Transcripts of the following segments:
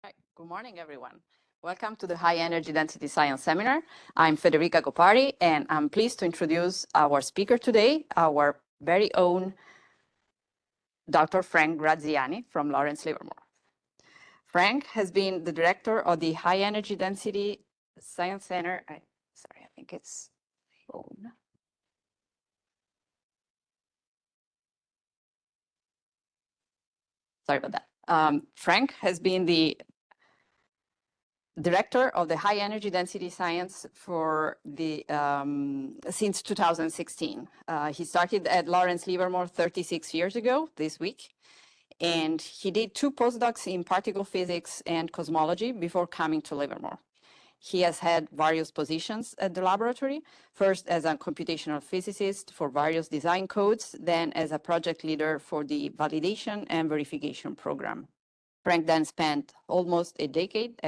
Hi, good morning, everyone. Welcome to the High Energy Density Science Seminar. I'm Federica Gopari, and I'm pleased to introduce our speaker today, our very own Dr. Frank Graziani from Lawrence Livermore. Frank has been the director of the High Energy Density Science Center. I think it's phone. Sorry about that. Frank has been the director of the High Energy Density Science for since 2016. He started at Lawrence Livermore 36 years ago this week, and he did 2 postdocs in particle physics and cosmology before coming to Livermore. He has had various positions at the laboratory, first as a computational physicist for various design codes, then as a project leader for the validation and verification program. Frank then spent almost a decade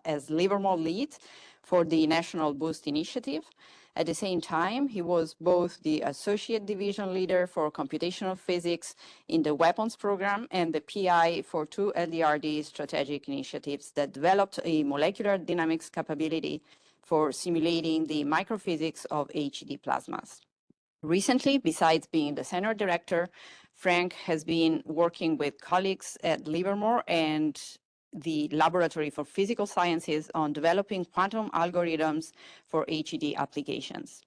as Livermore lead for the National Boost Initiative. At the same time, he was both the Associate Division Leader for Computational Physics in the Weapons Program and the PI for 2 LDRD strategic initiatives that developed a molecular dynamics capability for simulating the microphysics of HED plasmas. Recently, besides being the center director, Frank has been working with colleagues at Livermore and the Laboratory for Physical Sciences on developing quantum algorithms for HED applications.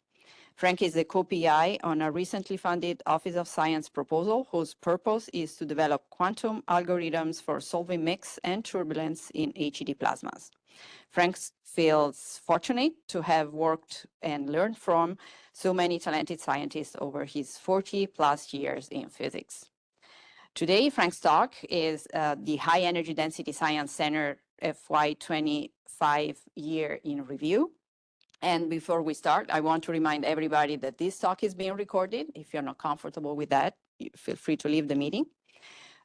Frank is a co-PI on a recently funded Office of Science proposal whose purpose is to develop quantum algorithms for solving mix and turbulence in HED plasmas. Frank feels fortunate to have worked and learned from so many talented scientists over his 40+ years in physics. Today, Frank's talk is the High Energy Density Science Center FY25 year in review. And before we start, I want to remind everybody that this talk is being recorded. If you're not comfortable with that, feel free to leave the meeting.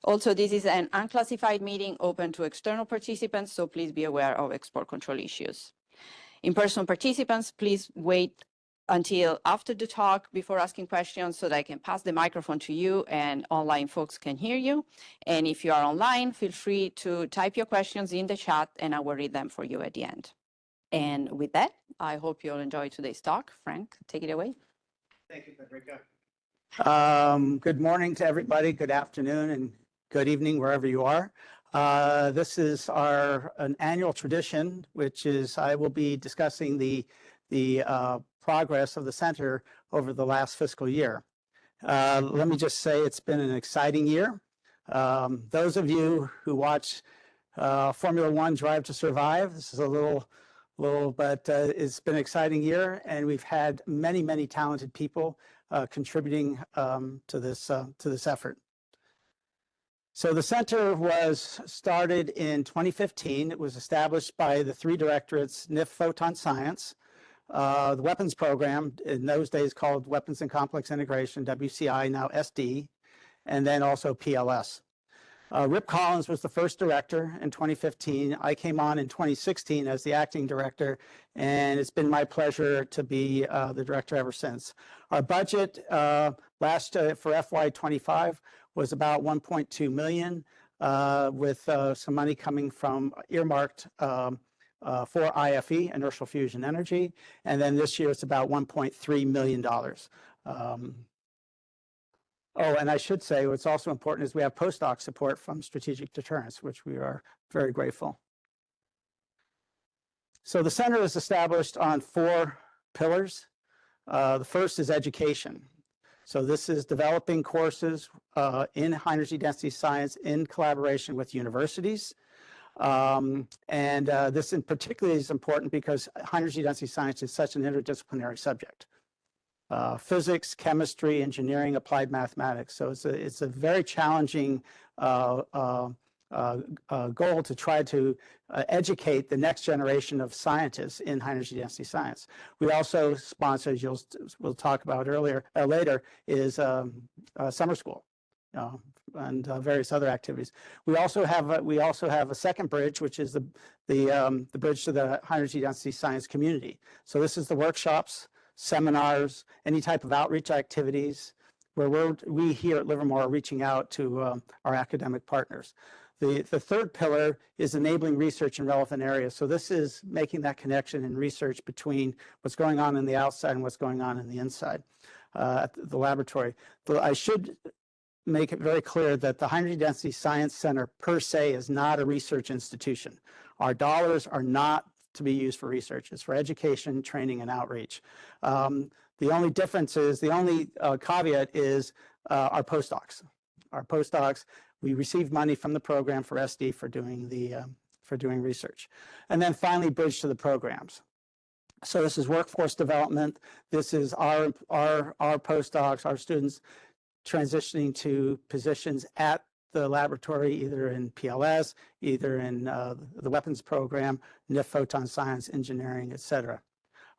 Also, this is an unclassified meeting open to external participants, so please be aware of export control issues. In-person participants, please wait until after the talk before asking questions so that I can pass the microphone to you and online folks can hear you. And if you are online, feel free to type your questions in the chat and I will read them for you at the end. And with that, I hope you'll enjoy today's talk. Frank, take it away. Thank you, Federica. Good morning to everybody, good afternoon, and good evening wherever you are. This is an annual tradition, which is I will be discussing the progress of the center over the last fiscal year. Let me just say it's been an exciting year. Those of you who watch Formula One Drive to Survive, this is a little, but it's been an exciting year, and we've had many talented people contributing to this effort. So the center was started in 2015. It was established by the 3 directorates, NIF Photon Science, the weapons program, in those days called Weapons and Complex Integration, WCI, now SD, and then also PLS. Rip Collins was the first director in 2015. I came on in 2016 as the acting director, and it's been my pleasure to be the director ever since. Our budget for FY25 was about $1.2 million, with some money coming from earmarked for IFE, inertial fusion energy, and then this year it's about $1.3 million. Oh, and I should say what's also important is we have postdoc support from Strategic Deterrence, which we are very grateful. So the center is established on 4 pillars. The first is education. So this is developing courses in high energy density science in collaboration with universities. This in particular is important because high energy density science is such an interdisciplinary subject. Physics, chemistry, engineering, applied mathematics. So it's a very challenging goal to try to educate the next generation of scientists in high energy density science. We also sponsor, as we'll talk about later, is summer school. And various other activities. We also have a second bridge, which is the bridge to the high energy density science community. So this is the workshops, seminars, any type of outreach activities where we here at Livermore are reaching out to our academic partners. The third pillar is enabling research in relevant areas. So this is making that connection in research between what's going on in the outside and what's going on in the inside at the laboratory. But I should make it very clear that the High Energy Density Science Center per se is not a research institution. Our dollars are not to be used for research. It's for education, training, and outreach. The only difference is, the only caveat is our postdocs. Our postdocs, we receive money from the program for SD for doing research. And then finally, bridge to the programs. So this is workforce development. This is our postdocs, our students transitioning to positions at the laboratory, either in PLS, either in the weapons program, NIF, Photon Science, engineering, et cetera.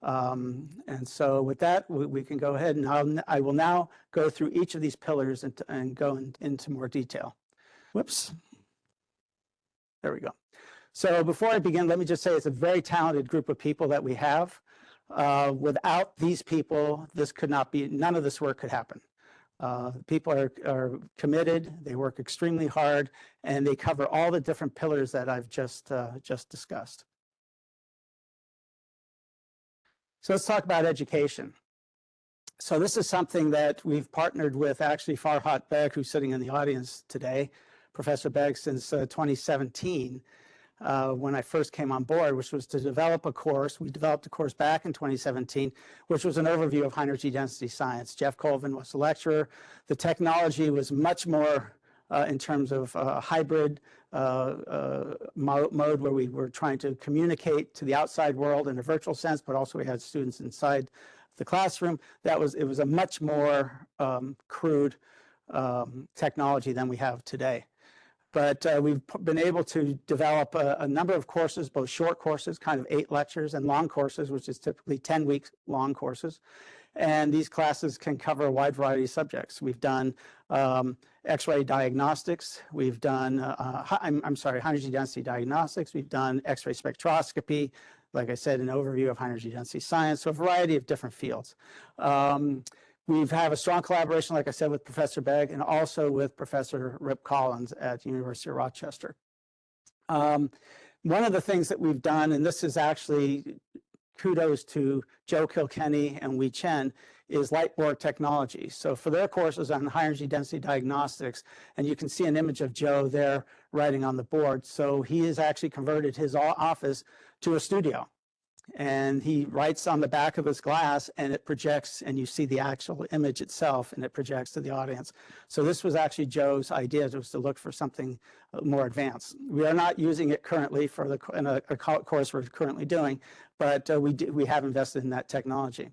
And so with that, we can go ahead, and I will now go through each of these pillars and go into more detail. Whoops. There we go. So before I begin, let me just say it's a very talented group of people that we have. Without these people, this could not be, none of this work could happen. People are committed, they work extremely hard, and they cover all the different pillars that I've just discussed. So let's talk about education. So this is something that we've partnered with actually Farhat Beg, who's sitting in the audience today, Professor Beg, since 2017. When I first came on board, which was to develop a course. We developed a course back in 2017, which was an overview of high energy density science. Jeff Colvin was the lecturer. The technology was much more in terms of hybrid mode, where we were trying to communicate to the outside world in a virtual sense, but also we had students inside the classroom. It was a much more crude technology than we have today. But we've been able to develop a number of courses, both short courses, kind of 8 lectures, and long courses, which is typically 10-week long courses. And these classes can cover a wide variety of subjects. We've done X-ray diagnostics. We've done, high energy density diagnostics. We've done X-ray spectroscopy. Like I said, an overview of high energy density science, so a variety of different fields. We have a strong collaboration, like I said, with Professor Beg and also with Professor Rip Collins at the University of Rochester. One of the things that we've done, and this is actually kudos to Joe Kilkenny and Wei Chen, is light-board technology. So for their courses on high energy density diagnostics, and you can see an image of Joe there writing on the board. So he has actually converted his office to a studio. And he writes on the back of his glass, and it projects, and you see the actual image itself, and it projects to the audience. So this was actually Joe's idea, was to look for something more advanced. We are not using it currently for in a course we're currently doing, but we have invested in that technology.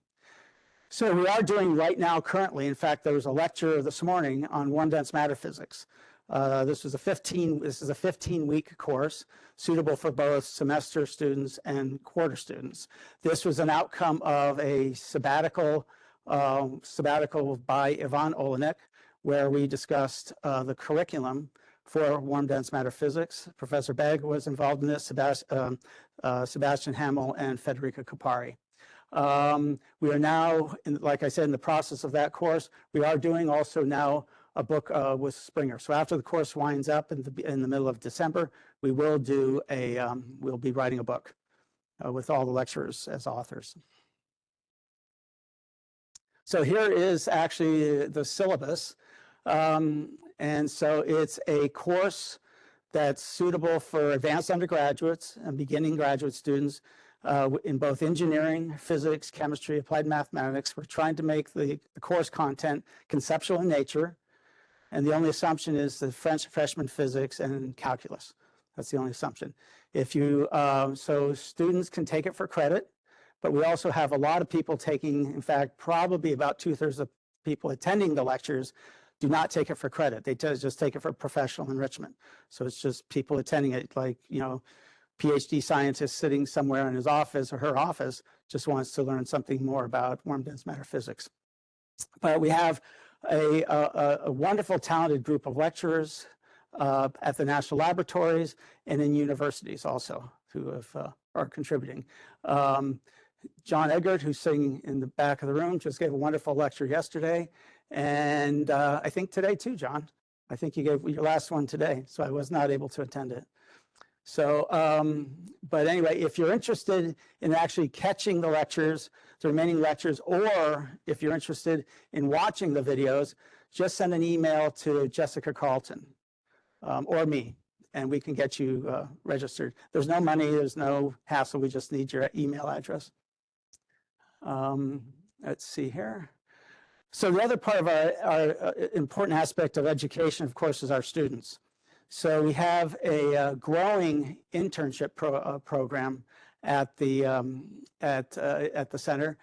So we are doing right now currently, in fact, there was a lecture this morning on warm dense matter physics. This is a 15-week course suitable for both semester students and quarter students. This was an outcome of a sabbatical by Ivan Olenek, where we discussed the curriculum for warm dense matter physics. Professor Beg was involved in this, Sebastian Hamel and Federica Capari. We are now, like I said, in the process of that course. We are doing also now a book with Springer. So after the course winds up in the middle of December, we will do we'll be writing a book with all the lecturers as authors. So here is actually the syllabus. And so it's a course that's suitable for advanced undergraduates and beginning graduate students in both engineering, physics, chemistry, applied mathematics. We're trying to make the course content conceptual in nature. And the only assumption is the freshman physics and calculus. That's the only assumption. So students can take it for credit, but we also have a lot of people taking, in fact, probably about 2/3 of people attending the lectures do not take it for credit. They just take it for professional enrichment. So it's just people attending it, like, PhD scientist sitting somewhere in his office or her office just wants to learn something more about warm dense matter physics. But we have a wonderful, talented group of lecturers at the national laboratories and in universities also who are contributing. John Eggert, who's sitting in the back of the room, just gave a wonderful lecture yesterday, and I think today too, John. I think you gave your last one today, so I was not able to attend it. So, but anyway, if you're interested in actually catching the lectures, the remaining lectures, or if you're interested in watching the videos, just send an email to Jessica Carlton or me, and we can get you registered. There's no money, there's no hassle, we just need your email address. Let's see here. So the other part of our important aspect of education, of course, is our students. So we have a growing internship program at the center.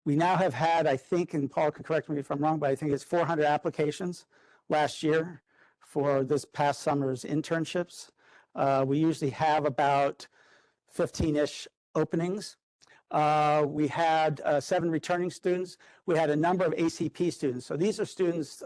We now have had, I think, and Paul can correct me if I'm wrong, but I think it's 400 applications last year for this past summer's internships. We usually have about 15-ish openings. We had 7 returning students. We had a number of ACP students. So these are students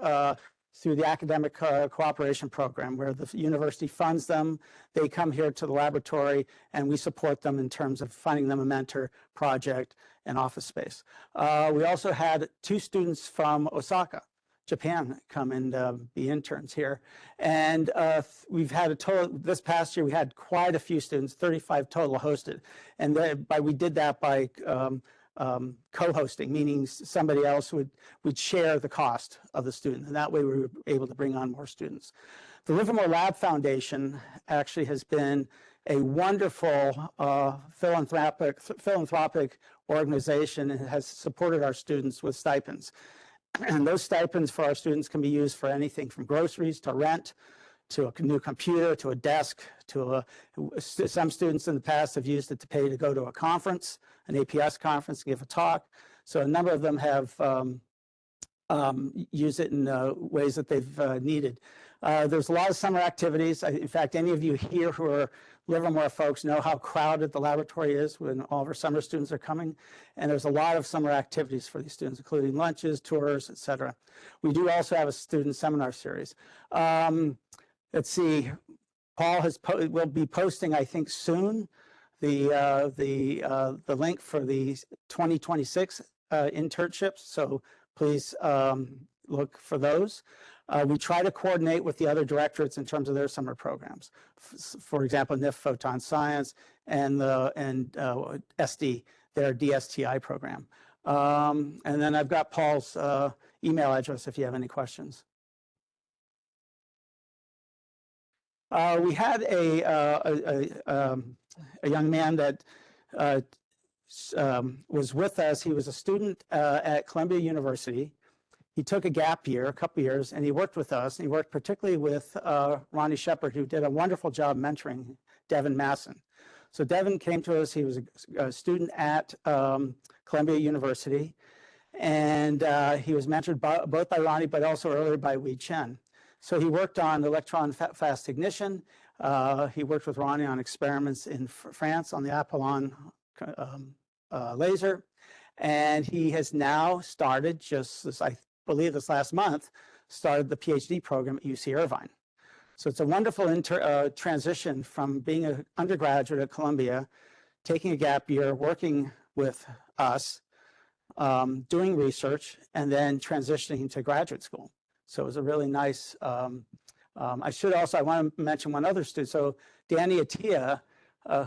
through the academic cooperation program where the university funds them. They come here to the laboratory and we support them in terms of finding them a mentor, project, and office space. We also had 2 students from Osaka, Japan, come and be interns here. And we've had a total, this past year, we had quite a few students, 35 total hosted. And we did that by co-hosting, meaning somebody else would share the cost of the student. And that way we were able to bring on more students. The Livermore Lab Foundation actually has been a wonderful philanthropic organization and has supported our students with stipends. And those stipends for our students can be used for anything from groceries to rent, to a new computer, to a desk, to some students in the past have used it to pay to go to a conference, an APS conference, give a talk. So a number of them have used it in ways that they've needed. There's a lot of summer activities. In fact, any of you here who are Livermore folks know how crowded the laboratory is when all of our summer students are coming. And there's a lot of summer activities for these students, including lunches, tours, et cetera. We do also have a student seminar series. Let's see, Paul will be posting, I think, soon the link for the 2026 internships. So please look for those. We try to coordinate with the other directorates in terms of their summer programs. For example, NIF Photon Science and SD, their DSTI program. And then I've got Paul's email address if you have any questions. We had a young man that was with us. He was a student at Columbia University. He took a gap year, a couple years, and he worked with us. And he worked particularly with Ronnie Shepard, who did a wonderful job mentoring Devin Masson. So Devin came to us. He was a student at Columbia University. And he was mentored both by Ronnie, but also earlier by Wei Chen. So he worked on electron fast ignition. He worked with Ronnie on experiments in France on the Apollon laser. And he has now started, I believe this last month, started the PhD program at UC Irvine. So it's a wonderful transition from being an undergraduate at Columbia, taking a gap year, working with us, doing research, and then transitioning to graduate school. So it was a really nice, I want to mention one other student. So Danny Attia,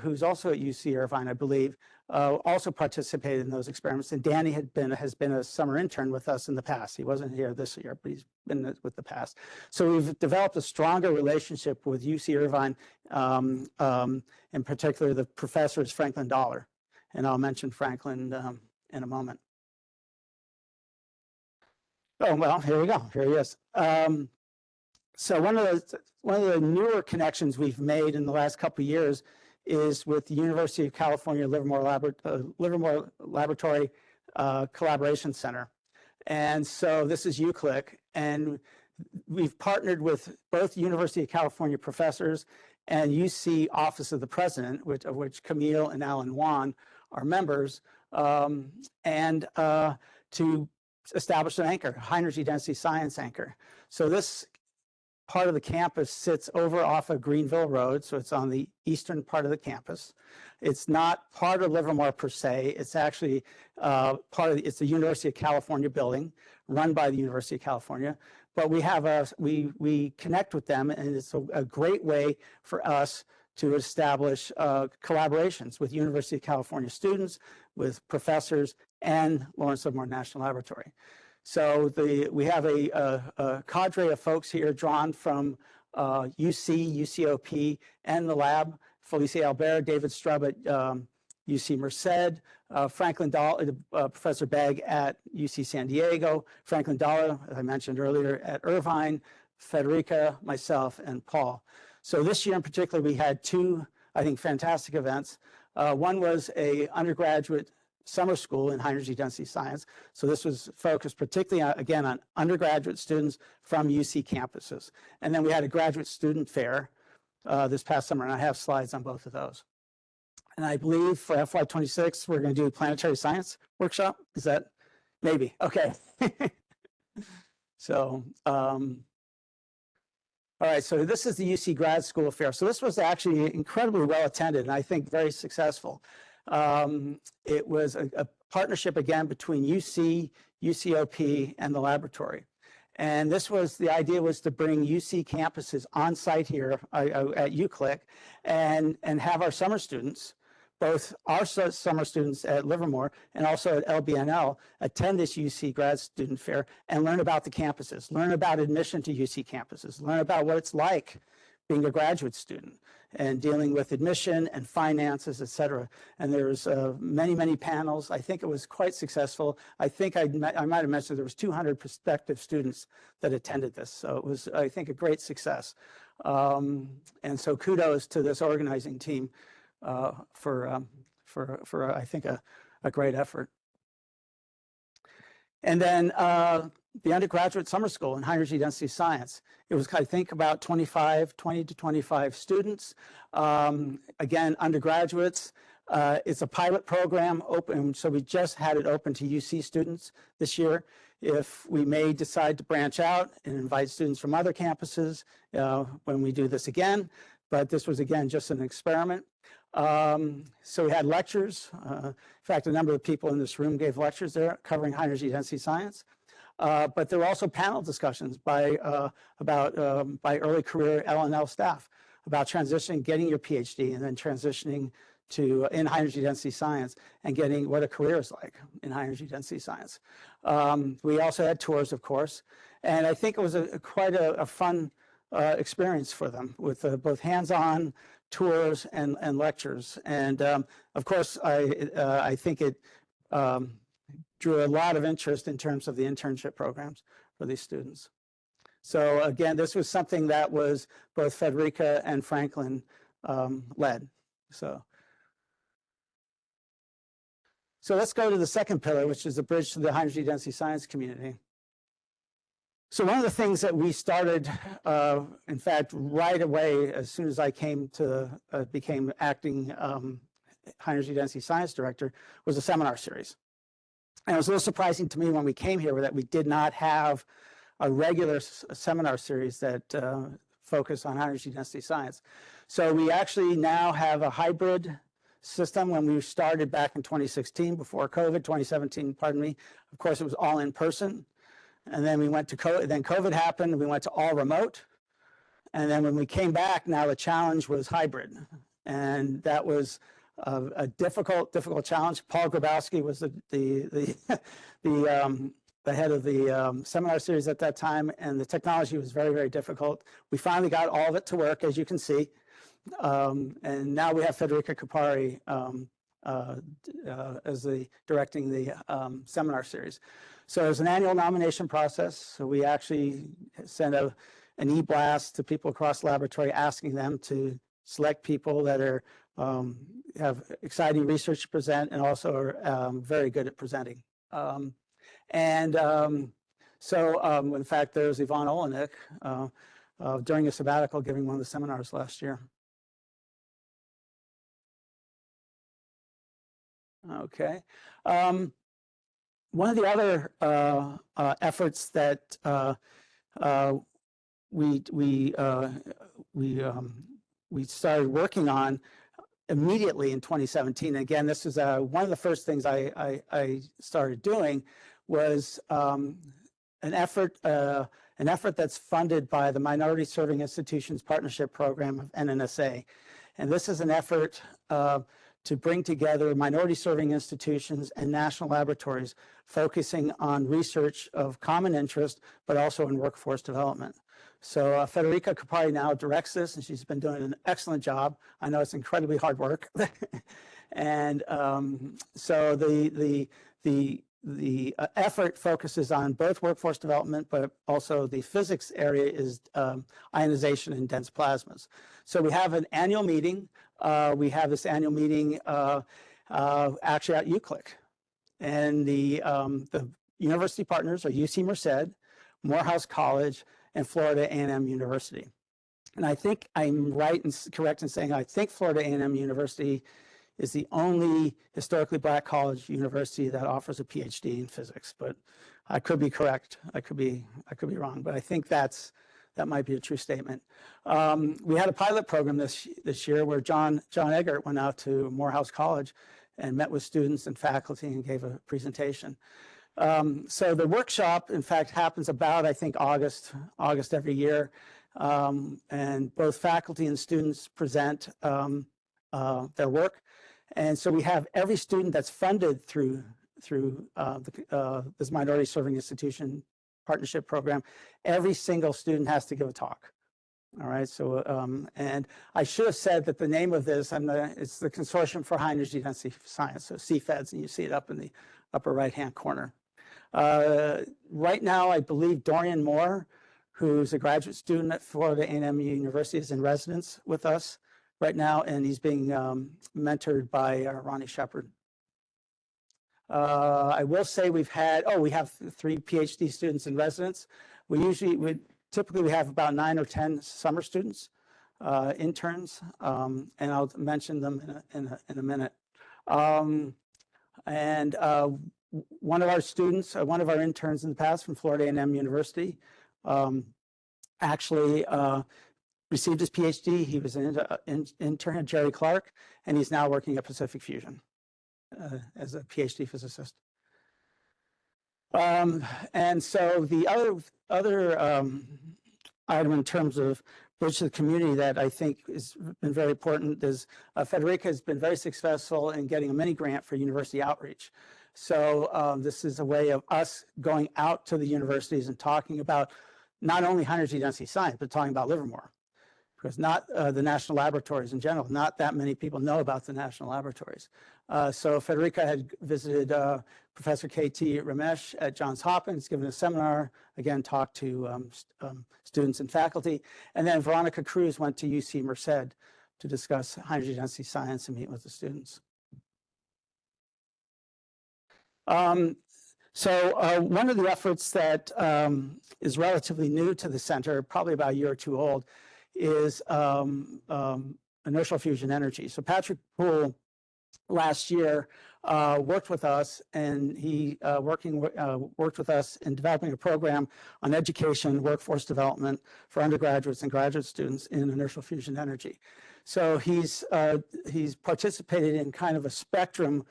who's also at UC Irvine, I believe, also participated in those experiments. And Danny has been a summer intern with us in the past. He wasn't here this year, but he's been with the past. So we've developed a stronger relationship with UC Irvine, in particular, the professor is Franklin Dollar. And I'll mention Franklin in a moment. Oh, well, here we go. Here he is. So one of the newer connections we've made in the last couple of years is with the University of California Livermore Laboratory Collaboration Center. And so this is UCLIC, and we've partnered with both University of California professors and UC Office of the President, of which Camille and Alan Wan are members, to establish an anchor, high energy density science anchor. So this part of the campus sits over off of Greenville Road, so it's on the eastern part of the campus. It's not part of Livermore per se. It's actually it's the University of California building run by the University of California, but we connect with them, and it's a great way for us to establish collaborations with University of California students, with professors, and Lawrence Livermore National Laboratory. So we have a cadre of folks here drawn from UC, UCOP, and the lab. Felicia Albert, David Strub at UC Merced, Franklin Dahl, Professor Begg at UC San Diego, Franklin Dahl, as I mentioned earlier, at Irvine, Federica, myself, and Paul. So this year in particular, we had two, I think, fantastic events. One was a undergraduate summer school in high energy density science. So this was focused particularly, again, on undergraduate students from UC campuses. And then we had a graduate student fair this past summer, and I have slides on both of those. And I believe for FY26, we're going to do a planetary science workshop. Is that maybe? Okay. So, all right, so this is the UC Grad School Fair. So this was actually incredibly well attended, and I think very successful. It was a partnership, again, between UC, UCOP, and the laboratory. And the idea was to bring UC campuses on site here at UCLIC and have our summer students, both our summer students at Livermore and also at LBNL, attend this UC grad student fair and learn about the campuses, learn about admission to UC campuses, learn about what it's like being a graduate student and dealing with admission and finances, et cetera. And there's many, many panels. I think it was quite successful. I think I might have mentioned there was 200 prospective students that attended this. So it was, I think, a great success. And so kudos to this organizing team for I think, a great effort. And then the undergraduate summer school in high energy density science. It was, I think, about 20 to 25 students. Again, undergraduates. It's a pilot program open, so we just had it open to UC students this year. If we may decide to branch out and invite students from other campuses when we do this again, but this was, again, just an experiment. So we had lectures. In fact, a number of people in this room gave lectures there covering high energy density science. But there were also panel discussions by early career LNL staff about transitioning, getting your PhD, and then transitioning to in high energy density science and getting what a career is like in high energy density science. We also had tours, of course, and I think it was quite a fun experience for them with both hands-on tours and lectures. And of course, I think it drew a lot of interest in terms of the internship programs for these students. So again, this was something that was both Federica and Franklin led. So let's go to the second pillar, which is the bridge to the high energy density science community. So one of the things that we started, in fact, right away, as soon as I became acting high energy density science director, was a seminar series. And it was a little surprising to me when we came here that we did not have a regular seminar series that focused on high energy density science. So we actually now have a hybrid system. When we started back in 2016, before COVID, 2017, pardon me, of course, it was all in person. And then we went to COVID, then COVID happened, we went to all remote. And then when we came back, now the challenge was hybrid. And that was a difficult challenge. Paul Grabowski was the head of the seminar series at that time, and the technology was very, very difficult. We finally got all of it to work, as you can see. And now we have Federica Capari as directing the seminar series. So there's an annual nomination process. So we actually send an e-blast to people across the laboratory asking them to select people that are have exciting research to present and also are very good at presenting. In fact, there's Yvonne Olenek during a sabbatical giving one of the seminars last year. Okay. One of the other efforts that we started working on immediately in 2017. Again, this is one of the first things I started doing was an effort an effort that's funded by the Minority Serving Institutions Partnership Program of NNSA. And this is an effort to bring together minority serving institutions and national laboratories focusing on research of common interest, but also in workforce development. So Federica Copley now directs this, and she's been doing an excellent job. I know it's incredibly hard work. And so the effort focuses on both workforce development, but also the physics area is ionization in dense plasmas. So we have an annual meeting. We have this annual meeting actually at UCLIC. And the university partners are UC Merced, Morehouse College, and Florida A&M University. And I think I'm right and correct in saying I think Florida A&M University is the only historically Black college university that offers a PhD in physics, but I could be correct. I could be wrong, but I think that might be a true statement. We had a pilot program this year where John Eggert went out to Morehouse College and met with students and faculty and gave a presentation. So the workshop, in fact, happens about, I think, August every year, and both faculty and students present their work. And so we have every student that's funded through this Minority Serving Institution Partnership Program. Every single student has to give a talk. All right. So and I should have said that the name of this it's the Consortium for High Energy Density Science, so CHEDS, and you see it up in the upper right-hand corner. Right now, I believe Dorian Moore, who's a graduate student at Florida A&M University, is in residence with us right now, and he's being mentored by Ronnie Shepard. I will say we have 3 PhD students in residence. Typically we have about 9 or 10 summer students, interns, and I'll mention them in a minute. One of our students, one of our interns in the past from Florida A&M University, actually received his PhD. He was an intern at Jerry Clark, and he's now working at Pacific Fusion as a PhD physicist. And so the other item in terms of bridge to the community that I think has been very important is Federica has been very successful in getting a mini grant for university outreach. So this is a way of us going out to the universities and talking about not only high energy density science, but talking about Livermore. Because not the national laboratories in general, not that many people know about the national laboratories. So Federica had visited Professor K.T. Ramesh at Johns Hopkins, given a seminar, again, talked to students and faculty. And then Veronica Cruz went to UC Merced to discuss high energy density science and meet with the students. So one of the efforts that is relatively new to the center, probably about a year or two old, is inertial fusion energy. So Patrick Poole last year worked with us, and he worked with us in developing a program on education, workforce development for undergraduates and graduate students in inertial fusion energy. So he's participated in kind of a spectrum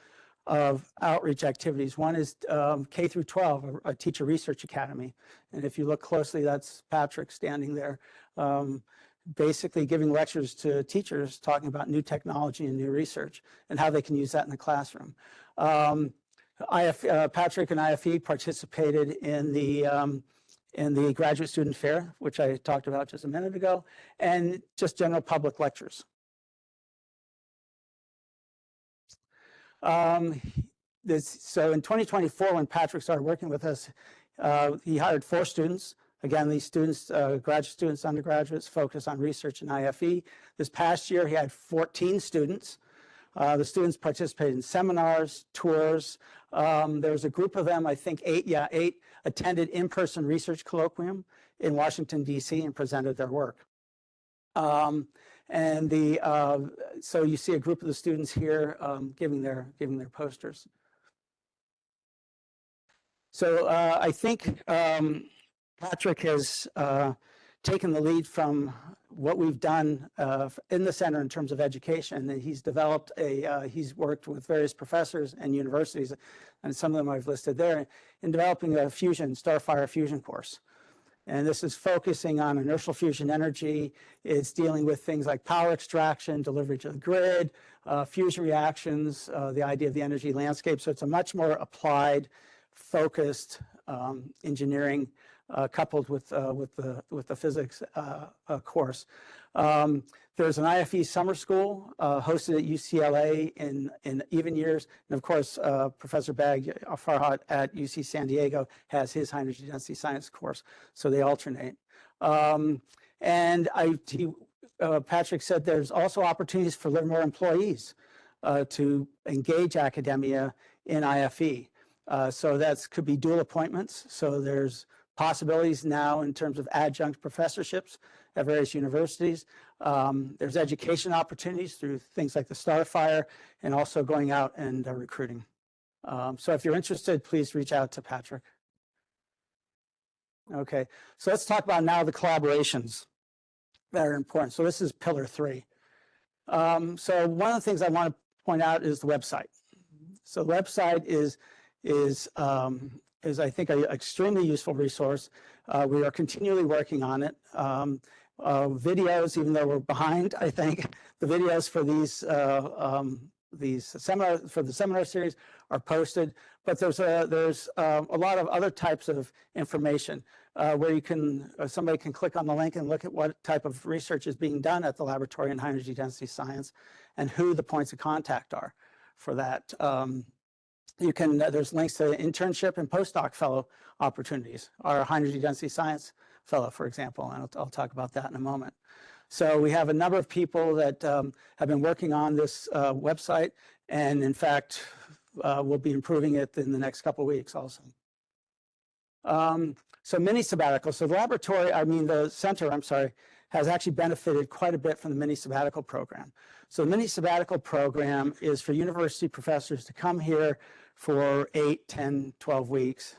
of outreach activities. One is K through 12, a teacher research academy. And if you look closely, that's Patrick standing there, basically giving lectures to teachers, talking about new technology and new research and how they can use that in the classroom. Patrick and IFE participated in the graduate student fair, which I talked about just a minute ago, and just general public lectures. So in 2024, when Patrick started working with us, he hired 4 students. Again, these students, graduate students, undergraduates, focus on research and IFE. This past year, he had 14 students. The students participated in seminars, tours. There was a group of them, I think 8 attended in-person research colloquium in Washington, D.C. and presented their work. So you see a group of the students here giving their posters. So I think Patrick has taken the lead from what we've done in the center in terms of education. And he's developed he's worked with various professors and universities, and some of them I've listed there, in developing a fusion, Starfire fusion course. And this is focusing on inertial fusion energy. It's dealing with things like power extraction, delivery to the grid, fusion reactions, the idea of the energy landscape. So it's a much more applied, focused engineering coupled with the physics course. There's an IFE summer school hosted at UCLA in even years. And of course, Professor Bag Farhat at UC San Diego has his high energy density science course. So they alternate. Patrick said there's also opportunities for Livermore employees to engage academia in IFE. So that could be dual appointments. So there's possibilities now in terms of adjunct professorships at various universities. There's education opportunities through things like the Starfire and also going out and recruiting. So if you're interested, please reach out to Patrick. Okay, so let's talk about now the collaborations that are important. So this is pillar 3. So one of the things I want to point out is the website. So the website is I think an extremely useful resource. We are continually working on it. Videos, even though we're behind, I think the videos for the seminar series are posted, but there's a lot of other types of information where you can somebody can click on the link and look at what type of research is being done at the laboratory in high energy density science and who the points of contact are for that. There's links to internship and postdoc fellow opportunities. Our high energy density science fellow, for example, and I'll talk about that in a moment. So we have a number of people that have been working on this website, and in fact, we'll be improving it in the next couple of weeks also. So mini sabbatical. So the center, has actually benefited quite a bit from the mini sabbatical program. So the mini sabbatical program is for university professors to come here for 8, 10, 12 weeks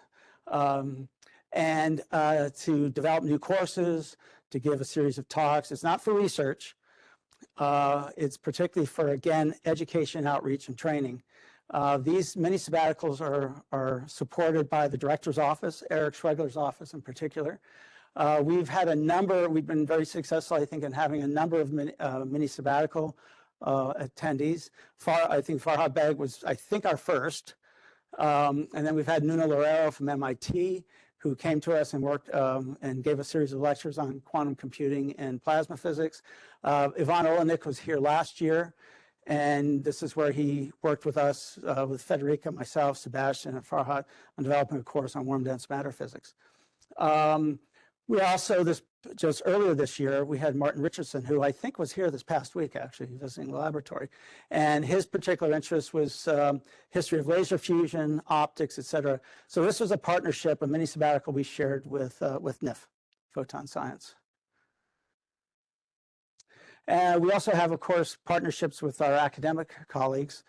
and to develop new courses, to give a series of talks. It's not for research. It's particularly for, again, education, outreach, and training. These mini sabbaticals are supported by the director's office, Eric Schwegler's office in particular. We've been very successful, I think, in having a number of mini sabbatical attendees. I think Farhad Beg was, our first. And then we've had Nuno Loureiro from MIT, who came to us and worked and gave a series of lectures on quantum computing and plasma physics. Ivan Olenik was here last year, and this is where he worked with us, with Federica, myself, Sebastian, and Farhad on developing a course on warm dense matter physics. We also, just earlier this year, we had Martin Richardson, who I think was here this past week, actually, visiting the laboratory. And his particular interest was history of laser fusion, optics, et cetera. So this was a partnership, a mini sabbatical we shared with NIF, Photon Science. And we also have, of course, partnerships with our academic colleagues.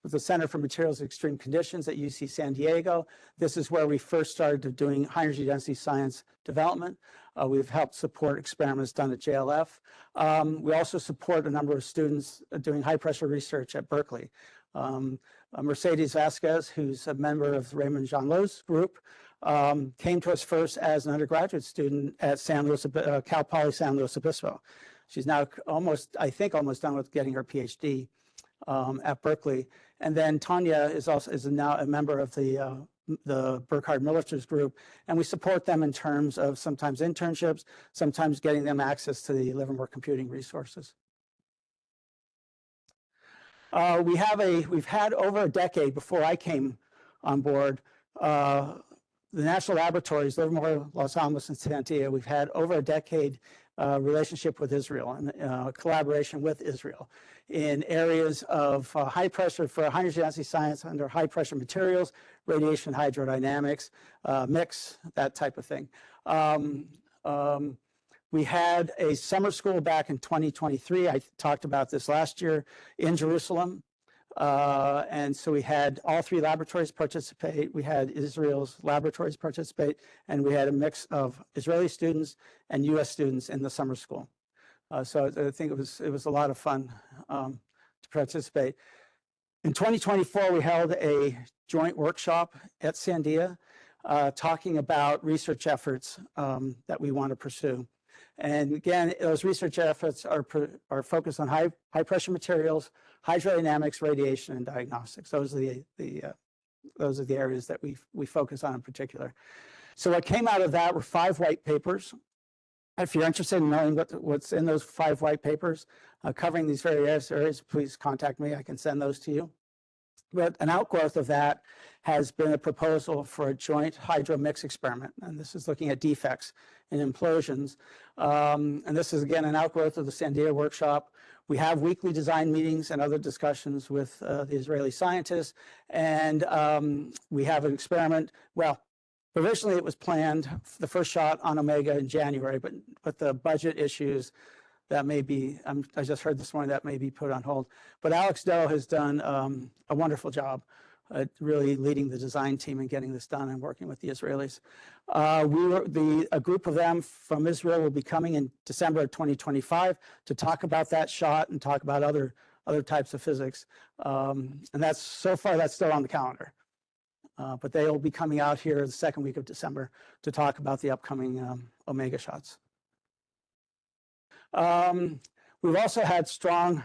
With the Center for Materials and Extreme Conditions at UC San Diego. This is where we first started doing high energy density science development. We've helped support experiments done at JLF. We also support a number of students doing high pressure research at Berkeley. Mercedes Vasquez, who's a member of Raymond Jean Lowe's group, came to us first as an undergraduate student at Cal Poly San Luis Obispo. She's now almost done with getting her PhD. At Berkeley, and then Tanya is now a member of the Burkhard Miller's group, and we support them in terms of sometimes internships, sometimes getting them access to the Livermore computing resources. We've had over a decade before I came on board. The national laboratories, Livermore, Los Alamos, and Santia, we've had over a decade relationship with Israel and collaboration with Israel in areas of high pressure for high energy density science under high pressure materials, radiation hydrodynamics, mix, that type of thing. We had a summer school back in 2023. I talked about this last year in Jerusalem. And so we had all 3 laboratories participate. We had Israel's laboratories participate, and we had a mix of Israeli students and US students in the summer school. So I think it was a lot of fun to participate. In 2024, we held a joint workshop at Sandia talking about research efforts that we want to pursue. And again, those research efforts are focused on high pressure materials, hydrodynamics, radiation, and diagnostics. Those are the areas that we focus on in particular. So what came out of that were 5 white papers. If you're interested in knowing what's in those 5 white papers covering these various areas, please contact me. I can send those to you. But an outgrowth of that has been a proposal for a joint hydro-mix experiment. And this is looking at defects in implosions. And this is, again, an outgrowth of the Sandia workshop. We have weekly design meetings and other discussions with the Israeli scientists. And we have an experiment. Well, provisionally it was planned, the first shot on Omega in January, but the budget issues that may be, I just heard this morning, that may be put on hold. But Alex Doe has done a wonderful job at really leading the design team and getting this done and working with the Israelis. A group of them from Israel will be coming in December of 2025 to talk about that shot and talk about other types of physics. And that's, so far, that's still on the calendar. But they will be coming out here the second week of December to talk about the upcoming Omega shots. We've also had strong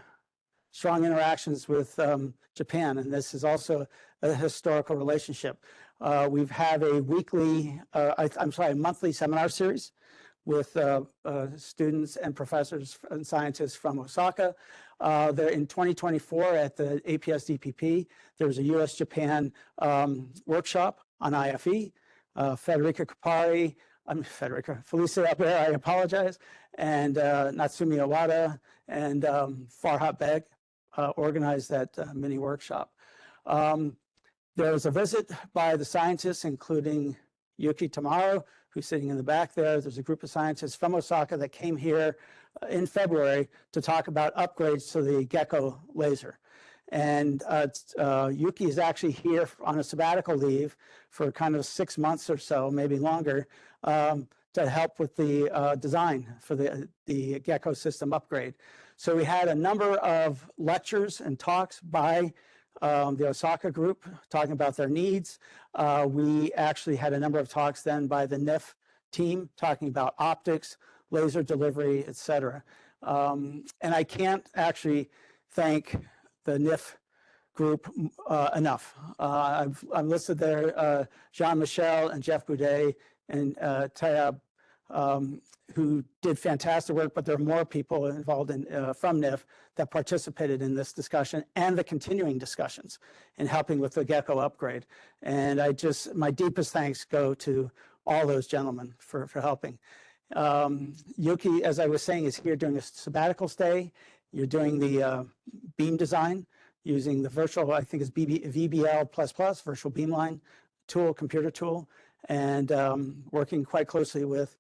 interactions with Japan, and this is also a historical relationship. We've had a weekly, a monthly seminar series with students and professors and scientists from Osaka. There in 2024 at the APS-DPP, there was a US-Japan workshop on IFE. Felicia Albert, I apologize, and Natsumi Owada and Farhat Beg organized that mini workshop. There was a visit by the scientists, including Yuki Tamaro, who's sitting in the back there. There's a group of scientists from Osaka that came here in February to talk about upgrades to the Gecko laser. And Yuki is actually here on a sabbatical leave for kind of 6 months or so, maybe longer, to help with the design for the Gecko system upgrade. So we had a number of lectures and talks by the Osaka group talking about their needs. We actually had a number of talks then by the NIF team talking about optics, laser delivery, et cetera. And I can't actually thank the NIF group enough. I've listed there Jean-Michel and Jeff Boudet and Tayab, who did fantastic work, but there are more people involved in, from NIF that participated in this discussion and the continuing discussions in helping with the Gecko upgrade. And my deepest thanks go to all those gentlemen for helping. Yuki, as I was saying, is here doing a sabbatical stay. You're doing the beam design using the virtual, I think it's VBL++, virtual beamline tool, computer tool, and working quite closely with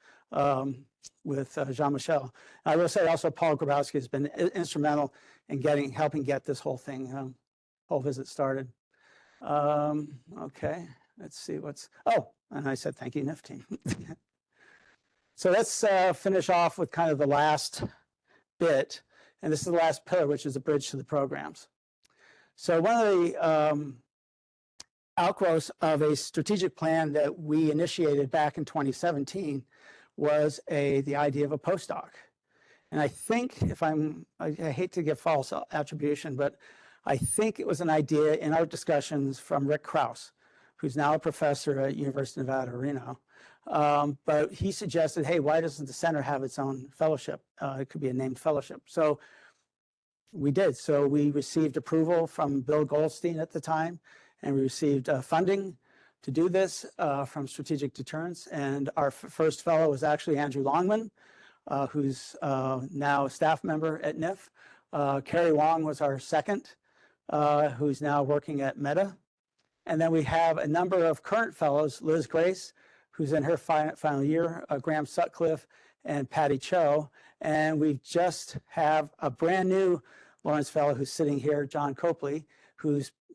Jean-Michel. I will say also Paul Grabowski has been instrumental in helping get this whole thing, whole visit started. Okay, let's see and I said thank you, NIF team. So let's finish off with kind of the last bit, and this is the last pillar, which is a bridge to the programs. So one of the outgrowths of a strategic plan that we initiated back in 2017 was the idea of a postdoc. And I think, I hate to give false attribution, but I think it was an idea in our discussions from Rick Krause, who's now a professor at University of Nevada, Reno. But he suggested, hey, why doesn't the center have its own fellowship? It could be a named fellowship. So we did. So we received approval from Bill Goldstein at the time, and we received funding to do this from Strategic Deterrence. And our first fellow was actually Andrew Longman, who's now a staff member at NIF. Carrie Wong was our second, who's now working at Meta. And then we have a number of current fellows, Liz Grace, who's in her final year, Graham Sutcliffe, and Patty Cho. And we just have a brand new Lawrence Fellow who's sitting here, John Copley,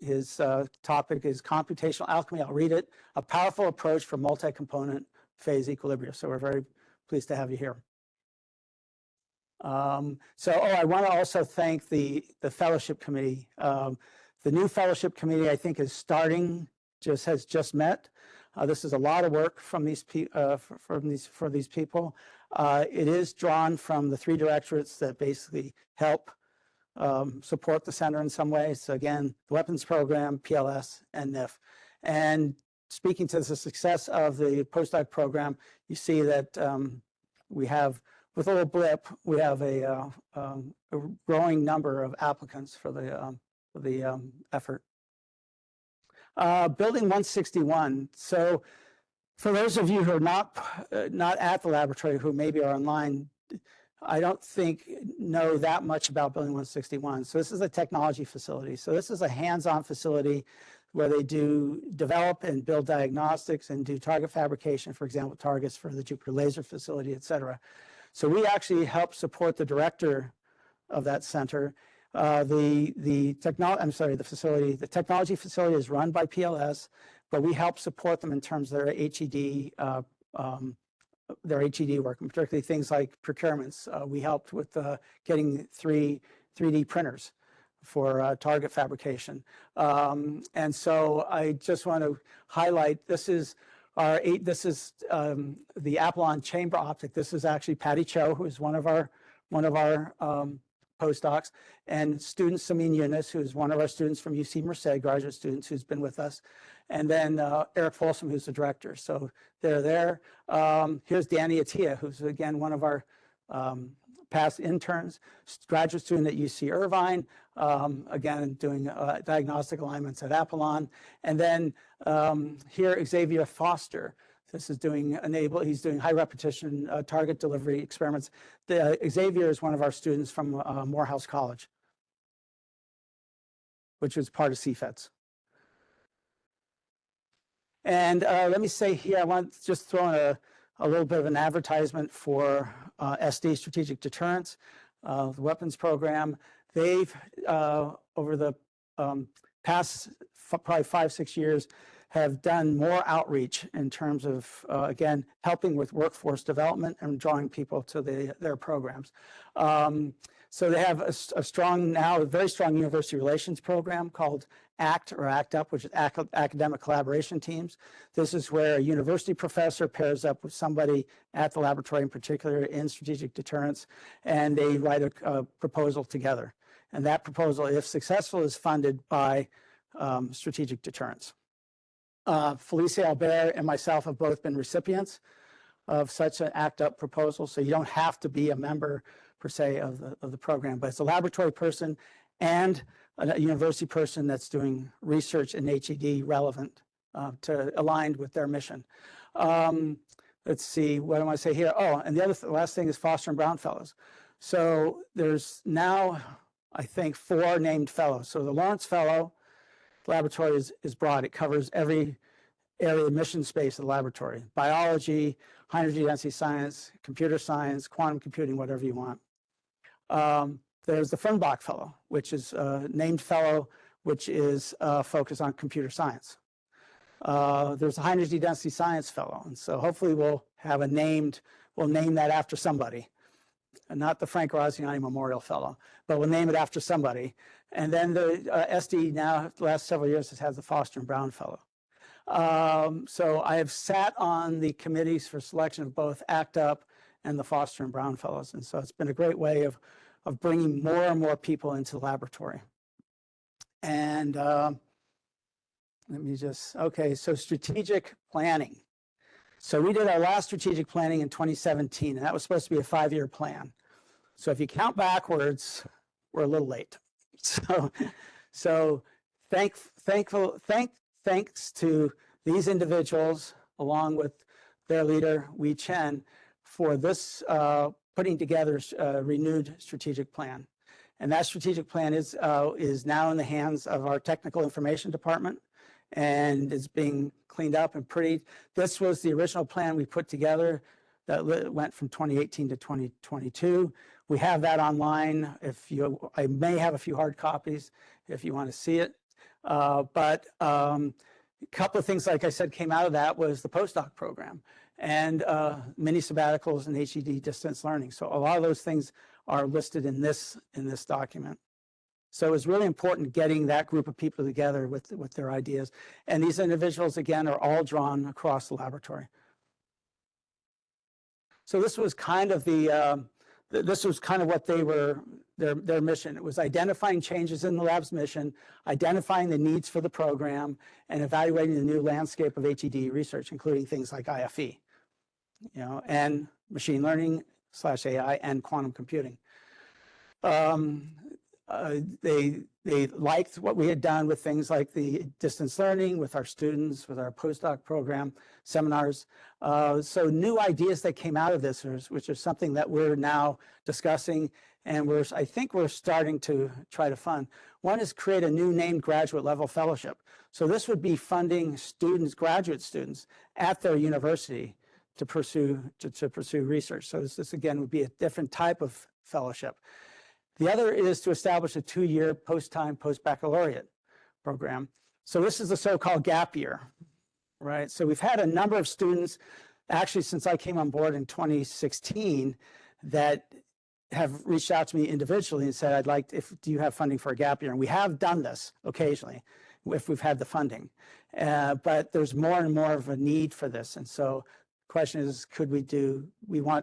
his topic is computational alchemy. I'll read it. A powerful approach for multi-component phase equilibrium. So we're very pleased to have you here. I want to also thank the fellowship committee. The new fellowship committee, I think, is starting, has just met. This is a lot of work from these for these people. It is drawn from the 3 directorates that basically help support the center in some ways. So again, the weapons program, PLS, and NIF. And speaking to the success of the postdoc program, you see that we have, with a little blip, we have a growing number of applicants for the effort. Building 161. So for those of you who are not at the laboratory, who maybe are online, I don't think know that much about Building 161. So this is a technology facility. So this is a hands-on facility where they do develop and build diagnostics and do target fabrication, for example, targets for the Jupiter laser facility, et cetera. So we actually help support the director of that center. The technology facility is run by PLS, but we help support them in terms of their HED work, and particularly things like procurements. We helped with getting 3D printers for target fabrication. And so I just want to highlight, this is the Apollon chamber optic. This is actually Patty Cho, who is one of our postdocs, and student Samin Yunus, who is one of our students from UC Merced, graduate students who's been with us, and then Eric Folsom, who's the director. So they're there. Here's Danny Attia, who's again one of our past interns, graduate student at UC Irvine, again doing diagnostic alignments at Apollon. And then here Xavier Foster. This is he's doing high repetition target delivery experiments. Xavier is one of our students from Morehouse College, which was part of CFEDS. And let me say here, I want to just throw in a little bit of an advertisement for SD, Strategic Deterrence, the weapons program. They've, over the past probably 5-6 years, have done more outreach in terms of, again, helping with workforce development and drawing people to their programs. So they have a very strong university relations program called ACT, or ACT UP, which is Academic Collaboration Teams. This is where a university professor pairs up with somebody at the laboratory, in particular in strategic deterrence, and they write a proposal together. And that proposal, if successful, is funded by strategic deterrence. Felicia Albert and myself have both been recipients of such an ACT UP proposal, so you don't have to be a member per se of the program, but it's a laboratory person and a university person that's doing research in HED relevant aligned with their mission. Let's see, what do I want to say here? Oh, and the last thing is Foster and Brown Fellows. So there's now, I think, 4 named fellows. So the Lawrence Fellow laboratory is broad. It covers every area of mission space of the laboratory: biology, high energy density science, computer science, quantum computing, whatever you want. There's the Fernbach Fellow, which is a named fellow, which is focused on computer science. There's a high energy density science fellow, and so hopefully we'll name that after somebody. Not the Frank Graziani Memorial Fellow, but we'll name it after somebody. And then the SD now, the last several years, has had the Foster and Brown Fellow. So I have sat on the committees for selection of both ACT UP and the Foster and Brown Fellows. And so it's been a great way of bringing more and more people into the laboratory. And okay, so strategic planning. So we did our last strategic planning in 2017, and that was supposed to be a 5-year plan. So if you count backwards, we're a little late. So thanks to these individuals, along with their leader, Wei Chen, for this putting together a renewed strategic plan. And that strategic plan is now in the hands of our technical information department, and is being cleaned up and prettied. This was the original plan we put together that went from 2018 to 2022. We have that online. I may have a few hard copies if you want to see it. But a couple of things, like I said, came out of that was the postdoc program and mini sabbaticals and HED distance learning. So a lot of those things are listed in this document. So it was really important getting that group of people together with their ideas. And these individuals, again, are all drawn across the laboratory. So this was kind of what they were, their mission. It was identifying changes in the lab's mission, identifying the needs for the program, and evaluating the new landscape of HED research, including things like IFE, and machine learning / AI and quantum computing. They liked what we had done with things like the distance learning with our students, with our postdoc program, seminars. So new ideas that came out of this, which is something that we're now discussing, and I think we're starting to try to fund. One is create a new named graduate level fellowship. So this would be funding students, graduate students at their university to pursue research. So this again would be a different type of fellowship. The other is to establish a 2-year post-baccalaureate program. So this is the so-called gap year, right? So we've had a number of students, actually since I came on board in 2016, that have reached out to me individually and said, do you have funding for a gap year? And we have done this occasionally if we've had the funding. But there's more and more of a need for this. And so the question is,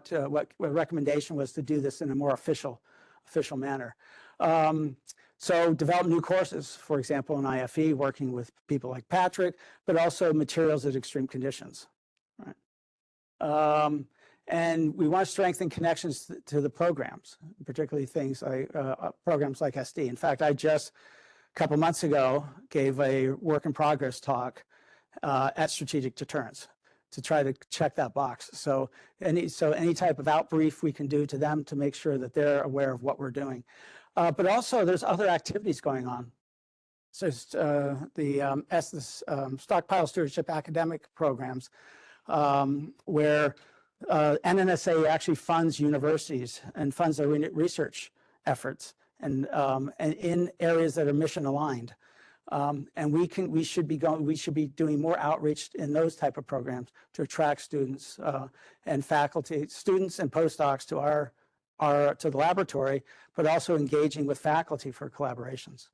what recommendation was to do this in a more official manner. So develop new courses, for example, in IFE, working with people like Patrick, but also materials at extreme conditions. Right? And we want to strengthen connections to the programs, particularly things like programs like SD. In fact, I just a couple months ago gave a work in progress talk at Strategic Deterrence to try to check that box. So any type of outbrief we can do to them to make sure that they're aware of what we're doing. But also there's other activities going on. So the stockpile stewardship academic programs where NNSA actually funds universities and funds their research efforts and in areas that are mission aligned. And we should be doing more outreach in those type of programs to attract students and faculty, students and postdocs to the laboratory, but also engaging with faculty for collaborations.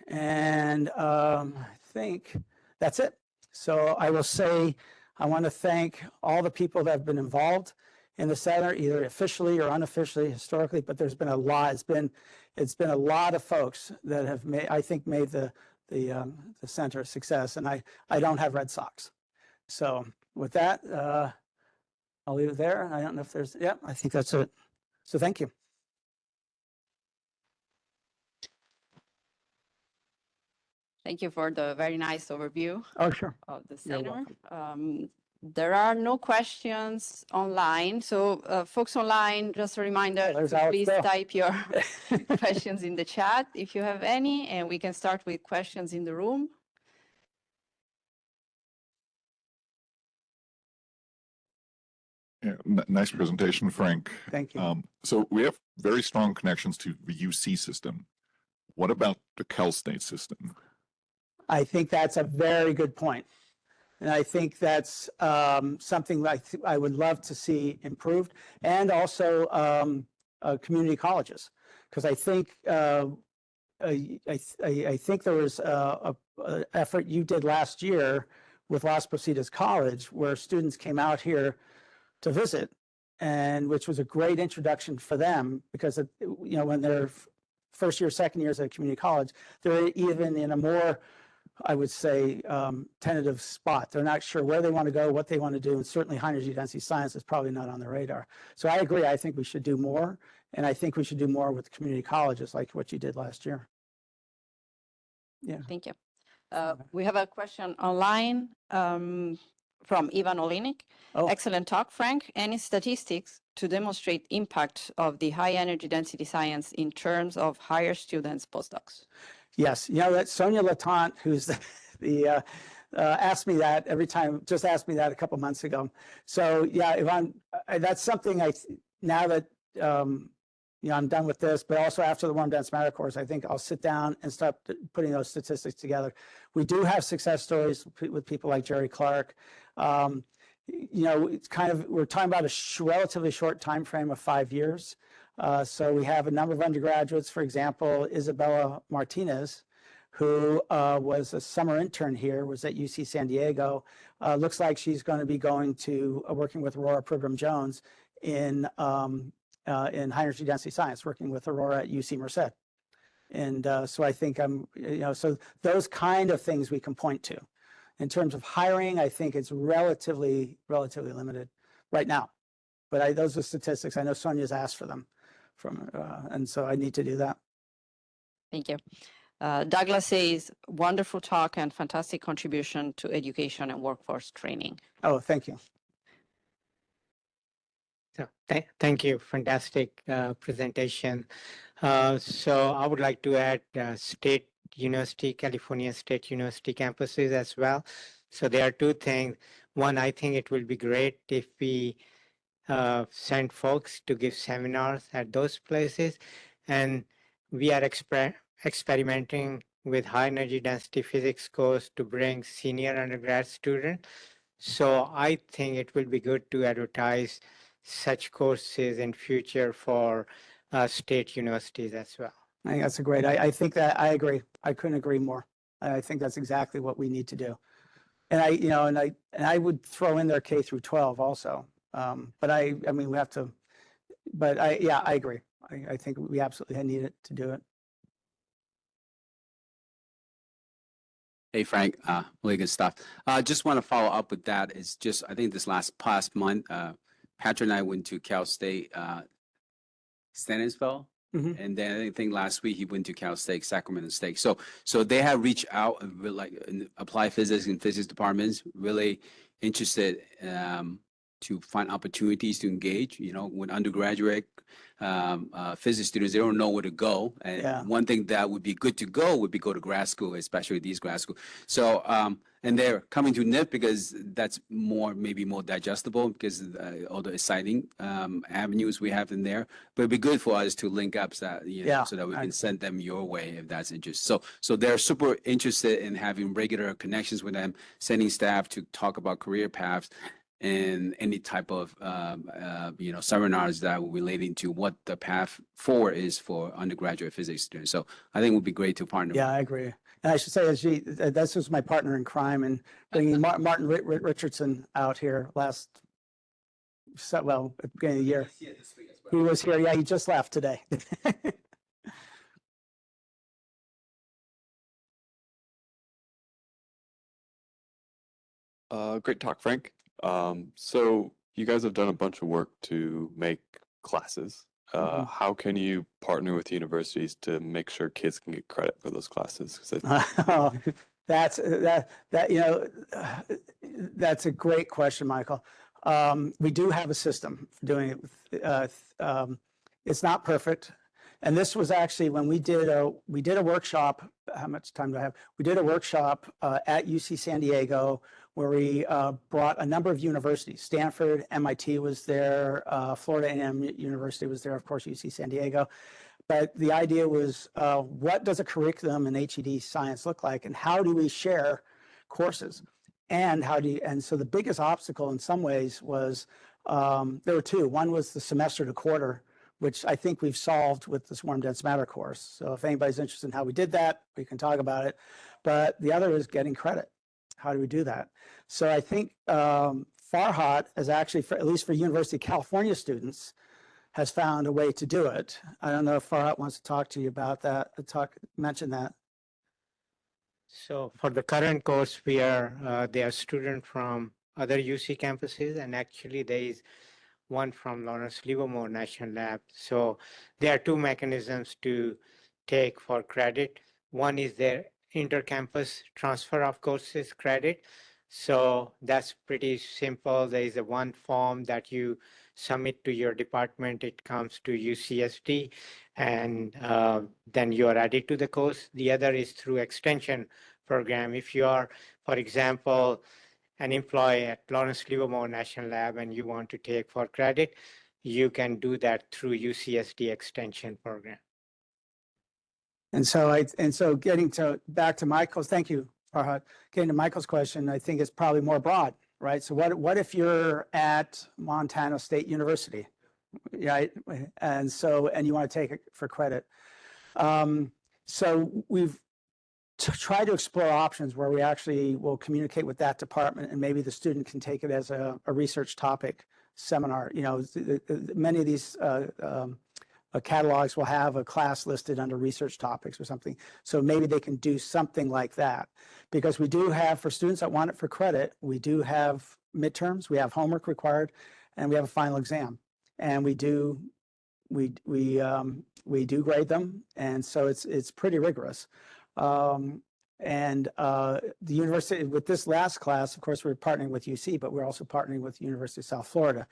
And I think that's it. So I will say, I want to thank all the people that have been involved in the center, either officially or unofficially, historically, but there's been a lot. It's been a lot of folks that have made the center a success, and I don't have Red Sox. So with that, I'll leave it there. I don't know if there's, I think that's it. So thank you. Thank you for the very nice overview. Oh, sure. Of the center. There are no questions online. So folks online, just a reminder to please type your questions in the chat if you have any, and we can start with questions in the room. Yeah, nice presentation, Frank. Thank you. So we have very strong connections to the UC system. What about the Cal State system? I think that's a very good point. And I think that's something like I would love to see improved, and also community colleges, because I think I think there was an effort you did last year with Las Positas College, where students came out here to visit, and which was a great introduction for them, because when they're first year, second years at a community college, they're even in a more, I would say, tentative spot. They're not sure where they want to go, what they want to do, and certainly high energy density science is probably not on their radar. So I agree. I think we should do more, and I think we should do more with community colleges like what you did last year. Yeah. Thank you. We have a question online from Ivan Olinik. Oh. Excellent talk, Frank. Any statistics to demonstrate impact of the high energy density science in terms of higher students, postdocs? Yes, that's Sonia Latante, who's asked me that every time, just asked me that a couple months ago. So yeah, Ivan, that's something now that I'm done with this, but also after the warm dense matter course, I think I'll sit down and start putting those statistics together. We do have success stories with people like Jerry Clark. It's kind of, we're talking about a relatively short time frame of 5 years. So we have a number of undergraduates, for example, Isabella Martinez, who was a summer intern here, was at UC San Diego. Looks like she's going to be going to working with Aurora Program Jones in high energy density science, working with Aurora at UC Merced. And so I think so those kind of things we can point to. In terms of hiring, I think it's relatively limited right now. But those are statistics. I know Sonia's asked for them and so I need to do that. Thank you. Douglas says, wonderful talk and fantastic contribution to education and workforce training. Oh, thank you. So thank you. Fantastic presentation. So I would like to add State University, California State University campuses as well. So there are two things. One, I think it will be great if we send folks to give seminars at those places. And we are experimenting with high energy density physics course to bring senior undergrad students. So I think it will be good to advertise such courses in future for state universities as well. I think that's a great, I think that I agree. I couldn't agree more. I think that's exactly what we need to do. And I would throw in there K through 12 also. But I mean, we have to, but I agree. I think we absolutely need it to do it. Hey, Frank, really good stuff. Just want to follow up with that. It's just, I think this past month, Patrick and I went to Cal State Stanton's Fellow. Mhm. And then I think last week he went to Cal State, Sacramento State. So they have reached out like in applied physics and physics departments, really interested to find opportunities to engage, with undergraduate physics students. They don't know where to go. And Yeah. one thing that would be good to go would be go to grad school, especially these grad schools. So, and they're coming to NIF because that's maybe more digestible because all the exciting avenues we have in there. But it'd be good for us to link up so that, so that we can send them your way if that's interest. So they're super interested in having regular connections with them, sending staff to talk about career paths and any type of seminars that will relating to what the path forward is for undergraduate physics students. So I think it would be great to partner. Yeah, I agree. And I should say, this was my partner in crime and bringing Martin Richardson out here at the beginning of the year. He was here. Yeah, he just left today. Great talk, Frank. So you guys have done a bunch of work to make classes. How can you partner with universities to make sure kids can get credit for those classes? That's a great question, Michael. We do have a system for doing it. It's not perfect. And this was actually when we did a workshop. How much time do I have? We did a workshop at UC San Diego where we brought a number of universities. Stanford, MIT was there, Florida A&M University was there, of course, UC San Diego. But the idea was, what does a curriculum in HED science look like, and how do we share courses? And so the biggest obstacle in some ways was, there were two. One was the semester to quarter, which I think we've solved with the swarm dense matter course. So if anybody's interested in how we did that, we can talk about it. But the other is getting credit. How do we do that? So I think Farhat is actually, at least for University of California students, has found a way to do it. I don't know if Farhat wants to talk to you about that, mention that. So for the current course, they are students from other UC campuses, and actually there is one from Lawrence Livermore National Lab. So there are two mechanisms to take for credit. One is their intercampus transfer of courses credit. So that's pretty simple. There is one form that you submit to your department. It comes to UCSD, and then you are added to the course. The other is through extension program. If you are, for example, an employee at Lawrence Livermore National Lab and you want to take for credit, you can do that through UCSD extension program. And so getting back to Michael's, thank you, Farhat. Getting to Michael's question, I think is probably more broad, right? So what if you're at Montana State University, right? And so, and you want to take it for credit. So we've tried to explore options where we actually will communicate with that department, and maybe the student can take it as a research topic seminar. You know, many of these catalogs will have a class listed under research topics or something. So maybe they can do something like that, because we do have, for students that want it for credit, we do have midterms, we have homework required, and we have a final exam, and we do grade them, and so it's pretty rigorous. The university, with this last class, of course, we're partnering with UC, but we're also partnering with the University of South Florida.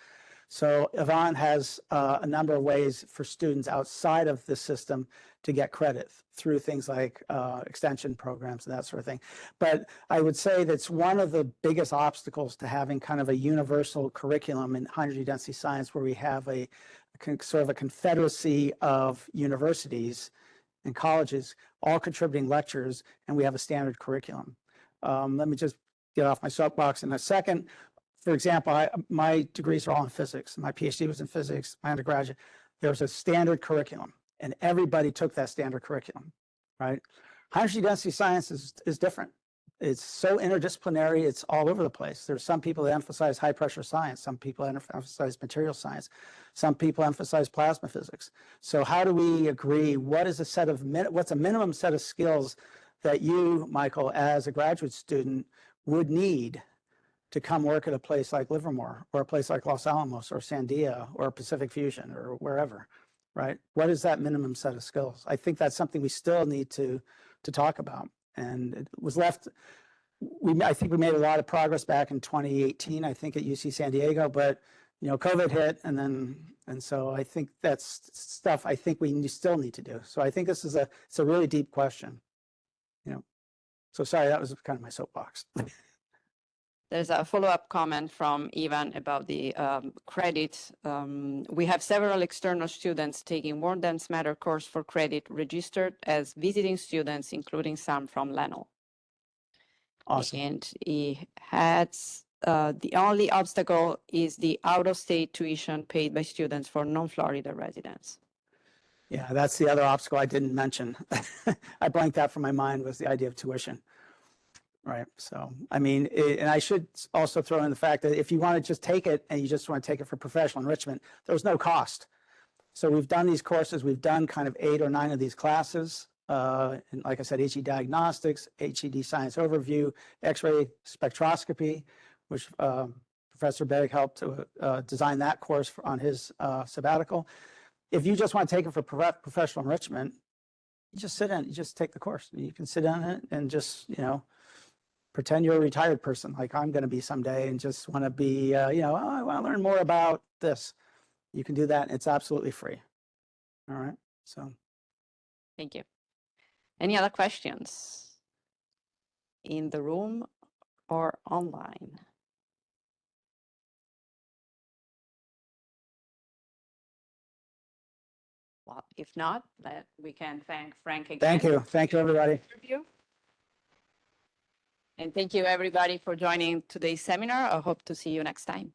So Yvonne has a number of ways for students outside of the system to get credit through things like extension programs and that sort of thing. But I would say that's one of the biggest obstacles to having kind of a universal curriculum in high-energy density science, where we have a sort of a confederacy of universities and colleges all contributing lectures, and we have a standard curriculum. Let me just get off my soapbox in a second. For example, my degrees are all in physics. My PhD was in physics, my undergraduate. There's a standard curriculum, and everybody took that standard curriculum, right? High-energy density science is different. It's so interdisciplinary, it's all over the place. There's some people that emphasize high-pressure science, some people emphasize material science, some people emphasize plasma physics. So how do we agree, what is a set of, what's a minimum set of skills that you, Michael, as a graduate student would need to come work at a place like Livermore, or a place like Los Alamos, or Sandia, or Pacific Fusion, or wherever, right? What is that minimum set of skills? I think that's something we still need to talk about. And it was left, I think we made a lot of progress back in 2018, I think at UC San Diego, but you know, COVID hit, and so I think that's stuff I think we still need to do. So I think this is it's a really deep question, you know. So sorry, that was kind of my soapbox. There's a follow-up comment from Ivan about the credit. We have several external students taking more dense matter course for credit registered as visiting students, including some from LLNL. Awesome. And he has, the only obstacle is the out-of-state tuition paid by students for non-Florida residents. Yeah, that's the other obstacle I didn't mention. I blanked out from my mind, was the idea of tuition. Right. So, I mean, and I should also throw in the fact that if you want to just take it and you just want to take it for professional enrichment, there's no cost. So we've done these courses, we've done kind of 8 or 9 of these classes. And like I said, HE diagnostics, HED science overview, X-ray spectroscopy, which Professor Begg helped to design that course on his sabbatical. If you just want to take it for professional enrichment, you just sit in, you just take the course. You can sit in it and just, you know, pretend you're a retired person like I'm going to be someday, and just want to be, you know, oh, I want to learn more about this. You can do that. It's absolutely free. All right. So. Thank you. Any other questions in the room or online? Well, if not, we can thank Frank again. Thank you. Thank you, everybody. And thank you, everybody, for joining today's seminar. I hope to see you next time.